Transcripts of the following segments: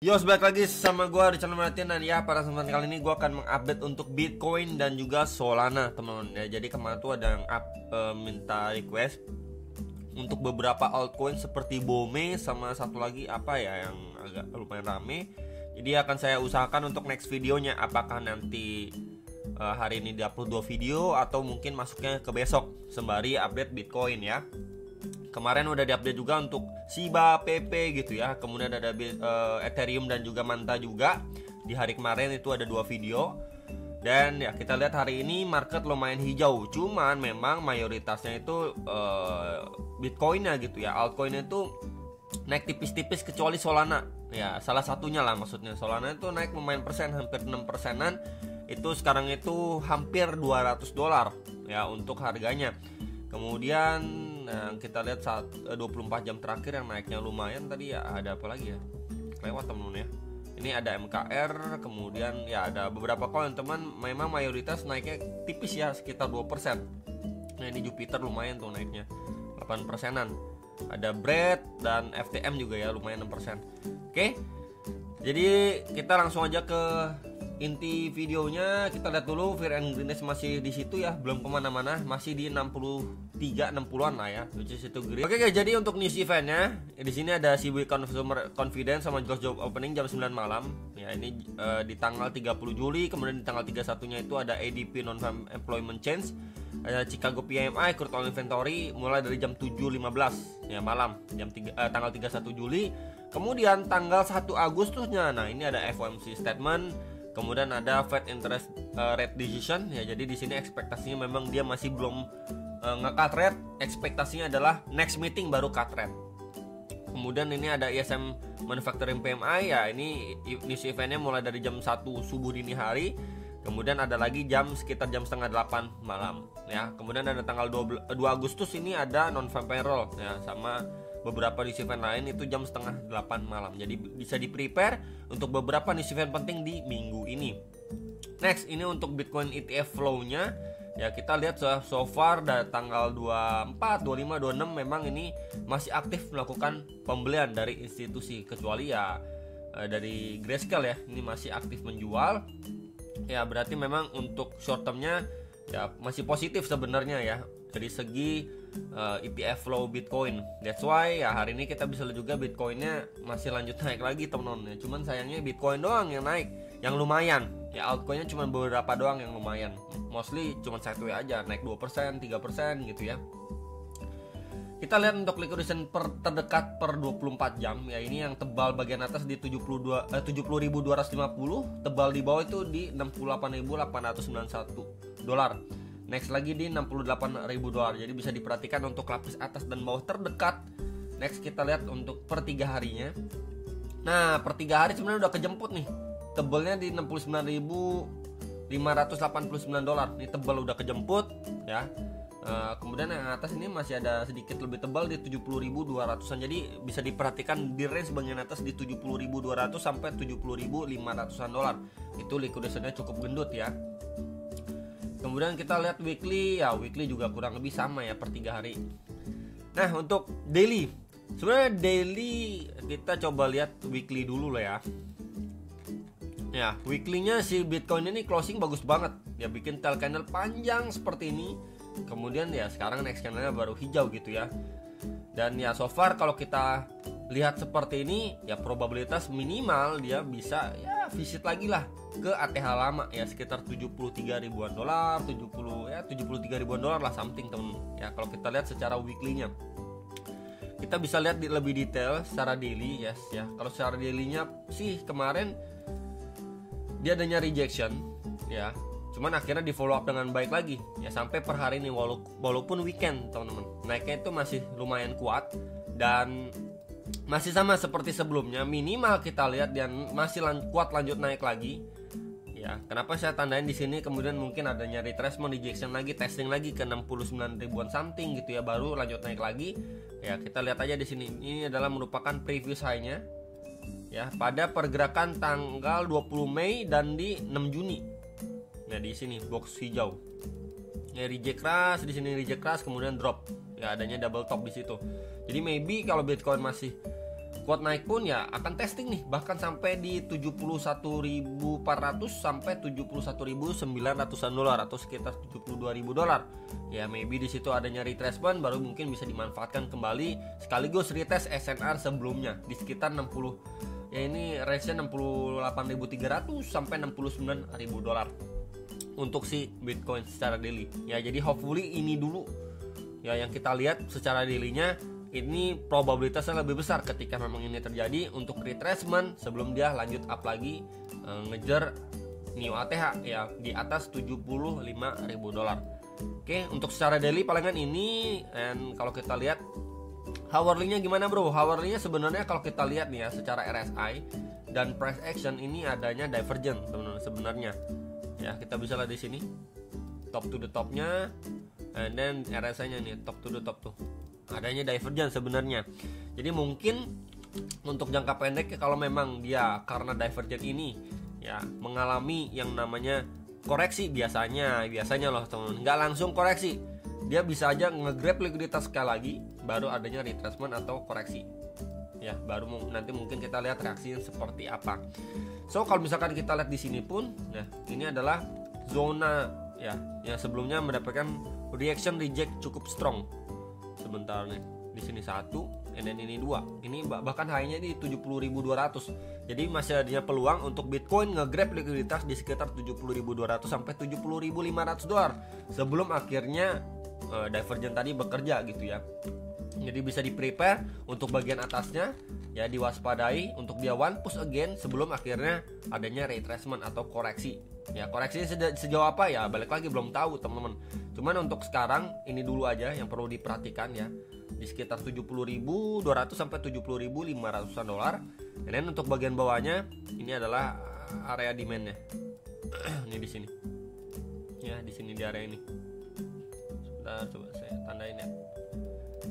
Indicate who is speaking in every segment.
Speaker 1: Yo, balik lagi sama gue di channel Martin. Dan ya, pada kesempatan kali ini gue akan mengupdate untuk Bitcoin dan juga Solana, teman-teman ya. Jadi kemarin tuh ada yang minta request untuk beberapa altcoin seperti Bome sama satu lagi apa ya yang agak lumayan rame. Jadi akan saya usahakan untuk next videonya, apakah nanti hari ini diupload 2 video atau mungkin masuknya ke besok sembari update Bitcoin ya. Kemarin udah diupdate juga untuk Shiba, PP gitu ya. Kemudian ada Ethereum dan juga Manta juga. Di hari kemarin itu ada 2 video. Dan ya kita lihat hari ini market lumayan hijau. Cuman memang mayoritasnya itu Bitcoinnya gitu ya. Altcoinnya itu naik tipis-tipis kecuali Solana. Ya salah satunya lah maksudnya. Solana itu naik lumayan persen, hampir 6%-an. Itu sekarang itu hampir $200 ya untuk harganya. Kemudian kita lihat saat 24 jam terakhir yang naiknya lumayan tadi ya. Ada apa lagi ya? Lewat temen-temen ya. Ini ada MKR, kemudian ya ada beberapa koin teman. Memang mayoritas naiknya tipis ya, sekitar 2%. Nah ini Jupiter lumayan tuh naiknya 8%-an. Ada Bread dan FTM juga ya lumayan 6%. Oke. Jadi kita langsung aja ke inti videonya. Kita lihat dulu Fear and Greenness masih di situ ya, belum kemana-mana, masih di 60-an lah ya, which is itu green. Oke guys, jadi untuk news eventnya di sini ada CB Consumer Confidence sama Job Opening jam 9 malam. Ya ini di tanggal 30 Juli, kemudian di tanggal 31-nya itu ada ADP Non-Farm Employment Change, ada Chicago PMI, Crude Oil Inventory mulai dari jam 7.15 ya malam, tanggal 31 Juli. Kemudian tanggal 1 Agustusnya, nah ini ada FOMC statement. Kemudian ada Fed Interest Rate Decision ya. Jadi di sini ekspektasinya memang dia masih belum nge-cut rate. Ekspektasinya adalah next meeting baru cut rate. Kemudian ini ada ISM Manufacturing PMI ya. Ini news eventnya mulai dari jam 1 subuh dini hari. Kemudian ada lagi sekitar jam setengah 8 malam ya. Kemudian ada tanggal 2 Agustus ini ada non-farm payroll ya, sama beberapa news event lain itu jam setengah 8 malam. Jadi bisa di prepare untuk beberapa news event penting di minggu ini. Next, ini untuk Bitcoin ETF flow-nya. Ya kita lihat so far dari tanggal 24, 25, 26 memang ini masih aktif melakukan pembelian dari institusi. Kecuali ya dari Grayscale ya, ini masih aktif menjual. Ya berarti memang untuk short term-nya ya masih positif sebenarnya ya dari segi ETF flow Bitcoin. That's why ya hari ini kita bisa lihat juga Bitcoinnya masih lanjut naik lagi teman-teman. Cuman sayangnya Bitcoin doang yang naik, yang lumayan. Ya altcoinnya cuma beberapa doang yang lumayan. Mostly cuma satu aja naik 2%, 3% gitu ya. Kita lihat untuk liquidation terdekat per 24 jam ya, ini yang tebal bagian atas di 70.250, tebal di bawah itu di 68.891 dolar. Next lagi di 68.000 dolar. Jadi bisa diperhatikan untuk lapis atas dan bawah terdekat. Next kita lihat untuk per 3 harinya. Nah per 3 hari sebenarnya udah kejemput nih. Tebelnya di 69.589 dolar. Ini tebal udah kejemput ya. Kemudian yang atas ini masih ada sedikit lebih tebal di 70.200an. Jadi bisa diperhatikan di range bagian atas di 70.200 sampai 70.500an dolar. Itu liquidation-nya cukup gendut ya. Kemudian kita lihat weekly, ya weekly juga kurang lebih sama ya per 3 hari. Nah untuk daily, sebenarnya daily kita coba lihat weekly dulu lah ya. Ya weekly-nya si Bitcoin ini closing bagus banget. Ya bikin tail candle panjang seperti ini. Kemudian ya sekarang next candle-nya baru hijau gitu ya. Dan ya so far kalau kita lihat seperti ini ya probabilitas minimal dia bisa ya visit lagi lah ke ATH lama ya, sekitar 73 ribuan dolar, 73 ribuan dolar lah something temen ya. Kalau kita lihat secara weekly-nya kita bisa lihat lebih detail secara daily ya. Kalau secara daily-nya sih kemarin dia adanya rejection ya, cuman akhirnya di follow up dengan baik lagi ya sampai per hari ini walaupun weekend teman-teman. Naiknya itu masih lumayan kuat dan masih sama seperti sebelumnya. Minimal kita lihat dan masih kuat lanjut naik lagi. Ya, kenapa saya tandain di sini? Kemudian mungkin adanya retracement, rejection lagi, testing lagi ke 69 ribuan something gitu ya, baru lanjut naik lagi. Ya, kita lihat aja di sini. Ini adalah merupakan previous high-nya. Ya, pada pergerakan tanggal 20 Mei dan di 6 Juni. Nah, di sini box hijau. Ya, reject keras, di sini reject keras, kemudian drop. Ya, adanya double top di situ. Jadi maybe kalau Bitcoin masih Kuat naik pun ya akan testing nih, bahkan sampai di 71.400 sampai 71.900-an dolar atau sekitar 72.000 dolar. Ya maybe di situ adanya retracement baru mungkin bisa dimanfaatkan kembali sekaligus retest SNR sebelumnya di sekitar 60. Ya ini range-nya 68.300 sampai 69.000 dolar untuk si Bitcoin secara daily. Ya jadi hopefully ini dulu ya yang kita lihat secara daily-nya. Ini probabilitasnya lebih besar ketika memang ini terjadi untuk retracement sebelum dia lanjut up lagi ngejar new ATH ya di atas 75.000 dolar. Oke, untuk secara daily palingan ini. Dan kalau kita lihat hourly-nya gimana bro? Hourly-nya sebenarnya kalau kita lihat nih ya secara RSI dan price action ini adanya divergent teman-teman sebenarnya. Ya kita bisa lihat di sini top to the topnya, and then RSI-nya nih top to the top tuh. Adanya divergent sebenarnya. Jadi mungkin untuk jangka pendek kalau memang dia karena divergent ini ya mengalami yang namanya koreksi biasanya loh teman-teman, nggak langsung koreksi, dia bisa aja nge-grab likuiditas sekali lagi baru adanya retracement atau koreksi. Ya baru nanti mungkin kita lihat reaksinya seperti apa. So kalau misalkan kita lihat di sini pun, nah ini adalah zona ya yang sebelumnya mendapatkan reaction reject cukup strong. Sebentar nih, di sini 1, and then ini 2. Ini bahkan high-nya di 70.200. Jadi masih adanya peluang untuk Bitcoin nge-grab likuiditas di sekitar 70.200 sampai 70.500 dolar sebelum akhirnya divergent tadi bekerja gitu ya. Jadi bisa di-prepare untuk bagian atasnya ya, diwaspadai untuk dia one push again sebelum akhirnya adanya retracement atau koreksi. Ya koreksinya sejauh apa ya balik lagi belum tahu teman-teman. Cuman untuk sekarang ini dulu aja yang perlu diperhatikan ya, di sekitar 70.200 sampai 70.500-an dolar. Dan untuk bagian bawahnya ini adalah area demand-nya. Ini di sini. Ya, di sini di area ini. Sebentar coba saya tandain ya.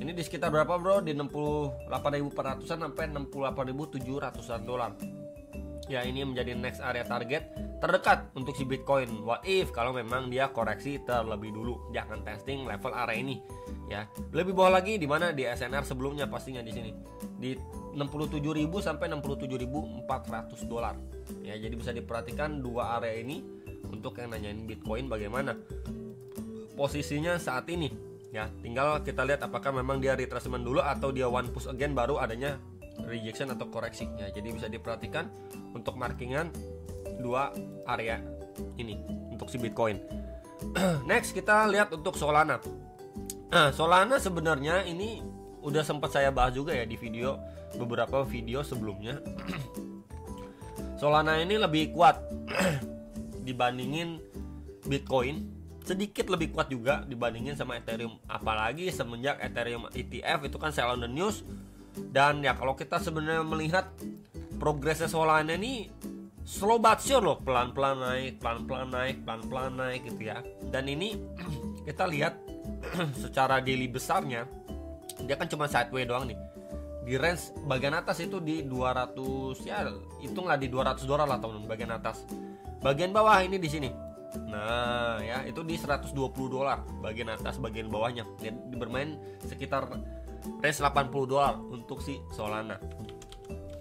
Speaker 1: Ini di sekitar berapa bro? Di 68.400-an sampai 68.700-an dolar. Ya ini menjadi next area target terdekat untuk si Bitcoin. What if kalau memang dia koreksi terlebih dulu, jangan testing level area ini ya. Lebih bawah lagi di mana di SNR sebelumnya pastinya di sini di 67.000 sampai 67.400 dolar. Ya jadi bisa diperhatikan dua area ini untuk yang nanyain Bitcoin bagaimana posisinya saat ini. Ya tinggal kita lihat apakah memang dia retracement dulu atau dia one push again baru adanya rejection atau koreksi ya. Jadi bisa diperhatikan untuk markingan dua area ini untuk si Bitcoin. Next kita lihat untuk Solana. Solana sebenarnya ini udah sempat saya bahas juga ya di beberapa video sebelumnya. Solana ini lebih kuat dibandingin Bitcoin, sedikit lebih kuat juga dibandingin sama Ethereum, apalagi semenjak Ethereum ETF itu kan sell on the news. Dan ya kalau kita sebenarnya melihat progresnya Solana ini slow but sure loh, pelan-pelan naik gitu ya. Dan ini kita lihat secara daily besarnya dia kan cuma sideways doang nih. Di range bagian atas itu di 200 ya, hitunglah di 200 dolar lah teman-teman bagian atas. Bagian bawah ini di sini. Nah, ya itu di 120 dolar bagian atas, bagian bawahnya. Dia bermain sekitar range 80 dolar untuk si Solana.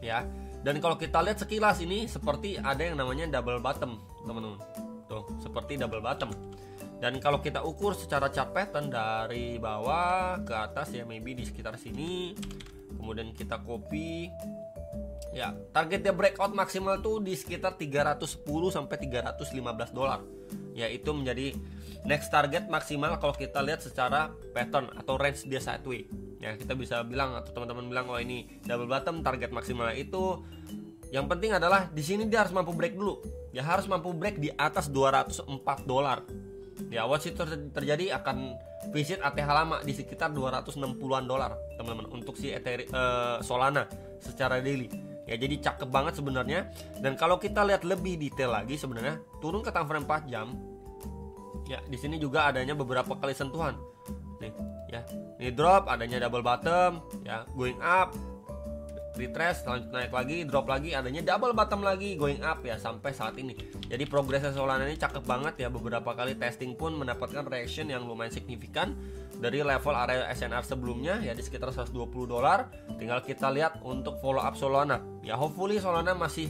Speaker 1: Ya. Dan kalau kita lihat sekilas ini seperti ada yang namanya double bottom, teman-teman. Tuh, seperti double bottom. Dan kalau kita ukur secara chart pattern dari bawah ke atas ya maybe di sekitar sini. Kemudian kita copy. Ya, targetnya breakout maksimal tuh di sekitar 310 sampai 315 dolar. Ya, itu menjadi next target maksimal kalau kita lihat secara pattern atau range dia sideways. Ya, kita bisa bilang atau teman-teman bilang oh ini double bottom, target maksimalnya itu. Yang penting adalah di sini dia harus mampu break dulu. Ya, harus mampu break di atas 204 dolar. Ya, once itu terjadi akan visit ATH lama di sekitar 260-an dolar, teman-teman, untuk si Solana secara daily. Ya jadi cakep banget sebenarnya. Dan kalau kita lihat lebih detail lagi sebenarnya turun ke time frame 4 jam. Ya, di sini juga adanya beberapa kali sentuhan. Nih, ya. Ini drop, adanya double bottom, ya, going up. retrace, lanjut naik lagi, drop lagi, adanya double bottom lagi, going up ya sampai saat ini. Jadi progresnya Solana ini cakep banget ya, beberapa kali testing pun mendapatkan reaction yang lumayan signifikan dari level area SNR sebelumnya ya di sekitar $120. Tinggal kita lihat untuk follow up Solana. Ya hopefully Solana masih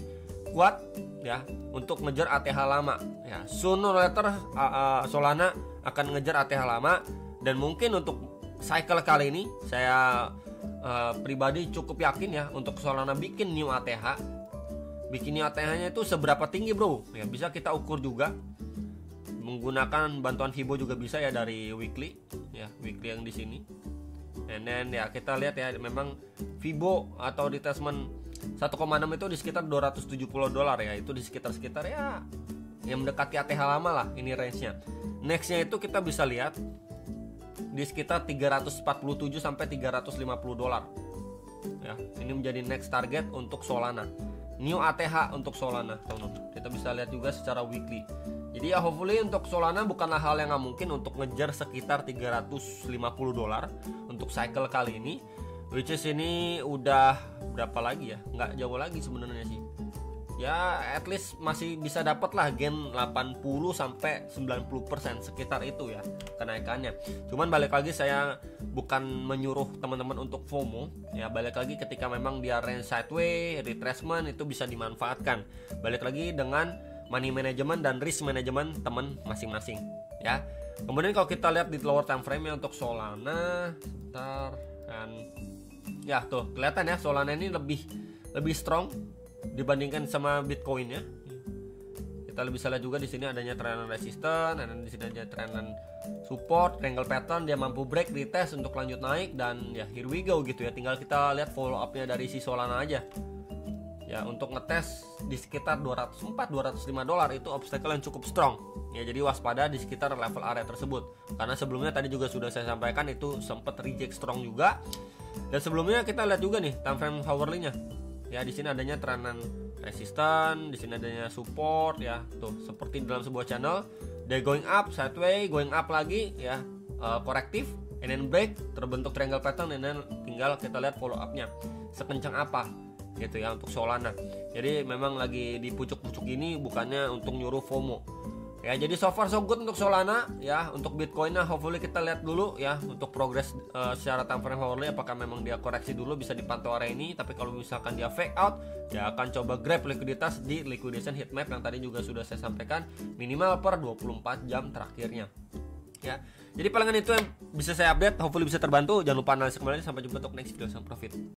Speaker 1: kuat ya untuk ngejar ATH lama ya. Sooner or later Solana akan ngejar ATH lama, dan mungkin untuk cycle kali ini saya pribadi cukup yakin ya untuk Solana bikin new ATH. Bikin new ATH-nya itu seberapa tinggi, bro? Ya bisa kita ukur juga menggunakan bantuan Fibo juga bisa ya dari weekly ya, weekly yang di sini. And then ya kita lihat ya memang Fibo atau retracement 1,6 itu di sekitar $270 ya, itu di sekitar ya yang mendekati ATH lama lah ini range-nya. Next-nya itu kita bisa lihat di sekitar 347 sampai $350 ya. Ini menjadi next target untuk Solana, new ATH untuk Solana, teman-teman. Kita bisa lihat juga secara weekly. Jadi ya hopefully untuk Solana bukanlah hal yang nggak mungkin untuk ngejar sekitar $350 untuk cycle kali ini, which is ini udah berapa lagi ya, nggak jauh lagi sebenarnya sih ya, at least masih bisa dapat lah gain 80 sampai 90% sekitar itu ya kenaikannya. Cuman balik lagi saya bukan menyuruh teman-teman untuk FOMO ya, balik lagi ketika memang dia range sideways, retracement itu bisa dimanfaatkan. Balik lagi dengan money management dan risk management teman masing-masing ya. Kemudian kalau kita lihat di lower time frame nya untuk Solana sebentar kan ya, tuh kelihatan ya Solana ini lebih strong dibandingkan sama Bitcoin ya. Kita bisa lihat juga di sini adanya trend resistance, dan di sini ada trend support, triangle pattern, dia mampu break, retest untuk lanjut naik, dan ya here we go gitu ya. Tinggal kita lihat follow up-nya dari si Solana aja. Ya untuk ngetes di sekitar $204-$205 itu obstacle yang cukup strong. Ya jadi waspada di sekitar level area tersebut. Karena sebelumnya tadi juga sudah saya sampaikan itu sempat reject strong juga. Dan sebelumnya kita lihat juga nih time frame hourly-nya. Ya di sini adanya trenan resisten, di sini adanya support ya, tuh seperti dalam sebuah channel, dia going up, sideways, going up lagi ya, korektif, and then break, terbentuk triangle pattern, and then tinggal kita lihat follow up-nya sekencang apa gitu ya untuk Solana. Jadi memang lagi di pucuk-pucuk ini bukannya untuk nyuruh FOMO. Ya jadi so far so good untuk Solana ya. Untuk Bitcoin-nya hopefully kita lihat dulu ya untuk progress secara time frame hourly, apakah memang dia koreksi dulu bisa dipantau area ini. Tapi kalau misalkan dia fake out, ya akan coba grab likuiditas di liquidation heatmap yang tadi juga sudah saya sampaikan, minimal per 24 jam terakhirnya ya. Jadi palingan itu yang bisa saya update, hopefully bisa terbantu. Jangan lupa analisa kembali, sampai jumpa untuk next video. Sama profit.